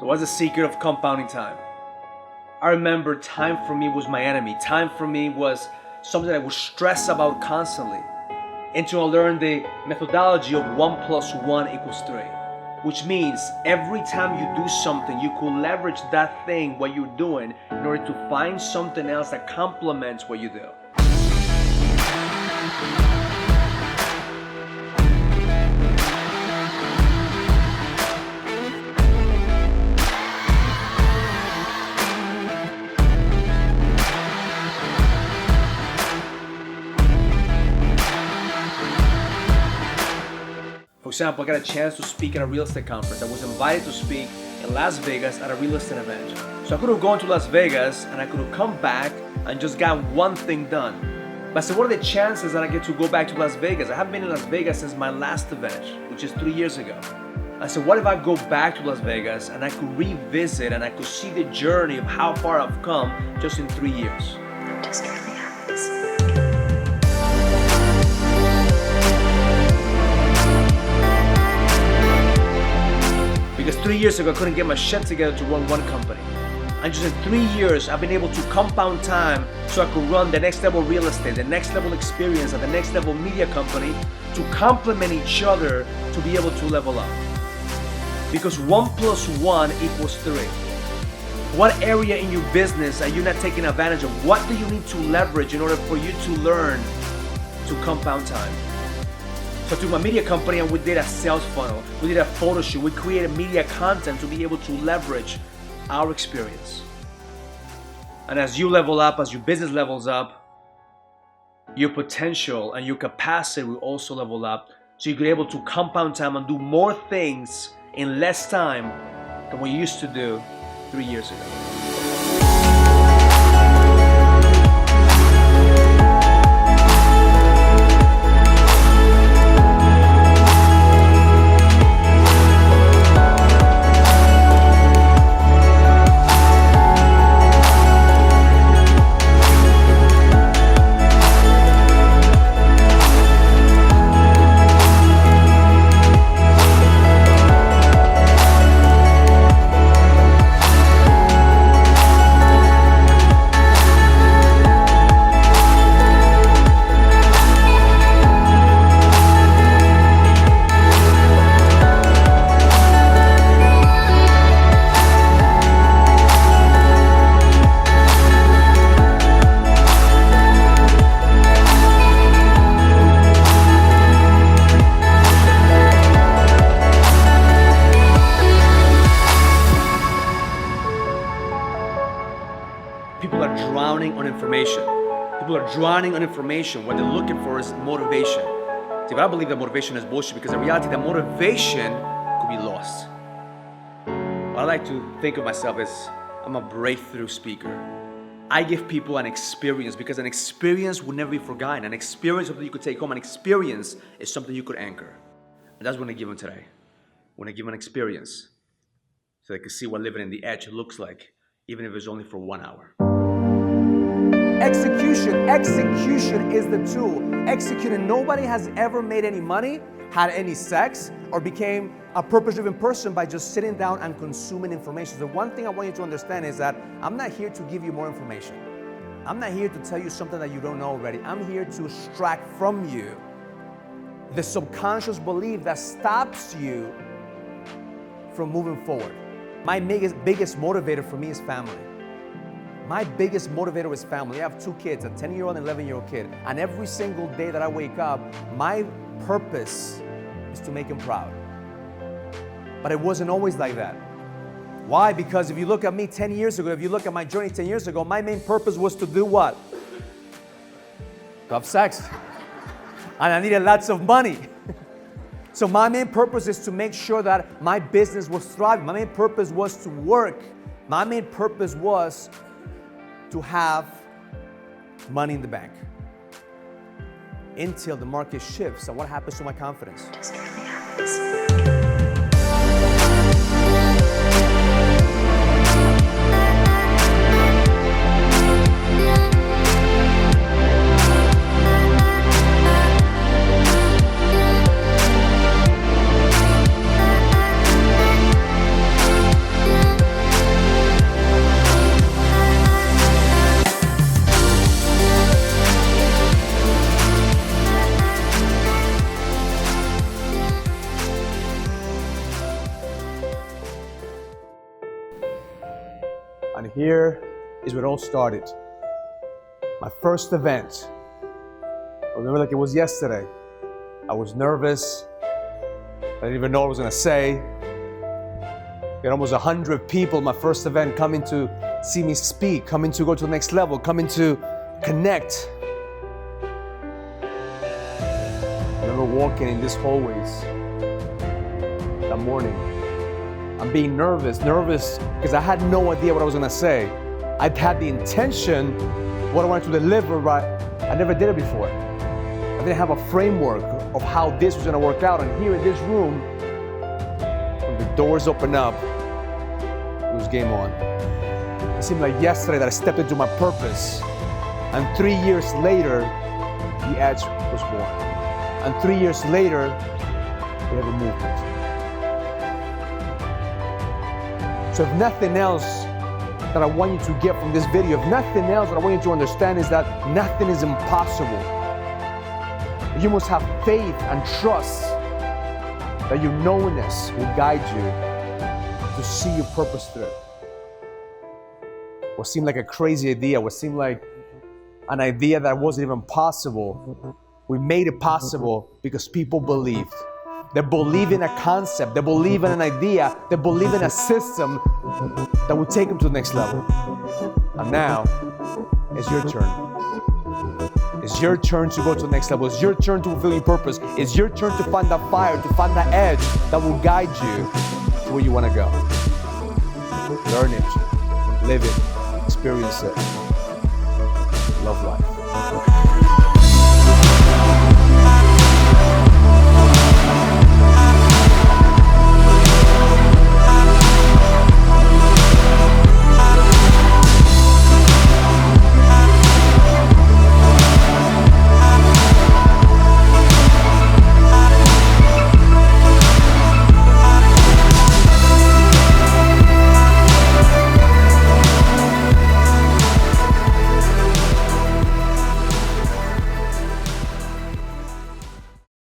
So what's the secret of compounding time? I remember time for me was my enemy. Time for me was something I would stress about constantly. Until I learned the methodology of 1 plus 1 equals 3. Which means every time you do something, you could leverage that thing, what you're doing, in order to find something else that complements what you do. For example, I got a chance to speak at a real estate conference. I was invited to speak in Las Vegas at a real estate event. So I could have gone to Las Vegas and I could have come back and just got one thing done. But I said, what are the chances that I get to go back to Las Vegas? I haven't been in Las Vegas since my last event, which is 3 years ago. I said, what if I go back to Las Vegas and I could revisit and I could see the journey of how far I've come just in 3 years? I'm just really happy to see you. Because 3 years ago, I couldn't get my shit together to run one company. And just in 3 years, I've been able to compound time so I could run the next level real estate, the next level experience, and the next level media company to complement each other to be able to level up. Because 1 plus 1 equals 3. What area in your business are you not taking advantage of? What do you need to leverage in order for you to learn to compound time? So through my media company, we did a sales funnel, we did a photo shoot, we created media content to be able to leverage our experience. And as you level up, as your business levels up, your potential and your capacity will also level up. So you're able to compound time and do more things in less time than what you used to do 3 years ago. People are drowning on information. People are drowning on information. What they're looking for is motivation. See, but I believe that motivation is bullshit because in reality, that motivation could be lost. What I like to think of myself as I'm a breakthrough speaker. I give people an experience because an experience will never be forgotten. An experience is something you could take home. An experience is something you could anchor. And that's what I give them today. When I give them an experience so they can see what living in the edge looks like, even if it's only for 1 hour. Execution is the tool. Executing. Nobody has ever made any money, had any sex, or became a purpose-driven person by just sitting down and consuming information. The one thing I want you to understand is that I'm not here to give you more information. I'm not here to tell you something that you don't know already. I'm here to extract from you the subconscious belief that stops you from moving forward. My biggest motivator for me is family. My biggest motivator is family. I have 2 kids, a 10-year-old and 11-year-old kid. And every single day that I wake up, my purpose is to make them proud. But it wasn't always like that. Why? Because if you look at me 10 years ago, if you look at my journey 10 years ago, my main purpose was to do what? To have sex. And I needed lots of money. So my main purpose is to make sure that my business was thriving. My main purpose was to work. My main purpose was to have money in the bank. Until the market shifts, and what happens to my confidence? Just really happy to see you. And here is where it all started. My first event. I remember like it was yesterday. I was nervous. I didn't even know what I was gonna say. We had almost 100 people at my first event coming to see me speak, coming to go to the next level, coming to connect. I remember walking in these hallways that morning. I'm being nervous because I had no idea what I was gonna say. I'd had the intention, what I wanted to deliver, but I never did it before. I didn't have a framework of how this was gonna work out. And here in this room, when the doors open up, it was game on. It seemed like yesterday that I stepped into my purpose. And 3 years later, The Edge was born. And 3 years later, we have a movement. So if nothing else that I want you to get from this video, if nothing else that I want you to understand is that nothing is impossible. You must have faith and trust that your knowingness will guide you to see your purpose through. What seemed like a crazy idea, what seemed like an idea that wasn't even possible, we made it possible because people believed. They believe in a concept, they believe in an idea, they believe in a system that will take them to the next level. And now, it's your turn. It's your turn to go to the next level. It's your turn to fulfill your purpose. It's your turn to find that fire, to find that edge that will guide you to where you want to go. Learn it, live it, experience it. Love life.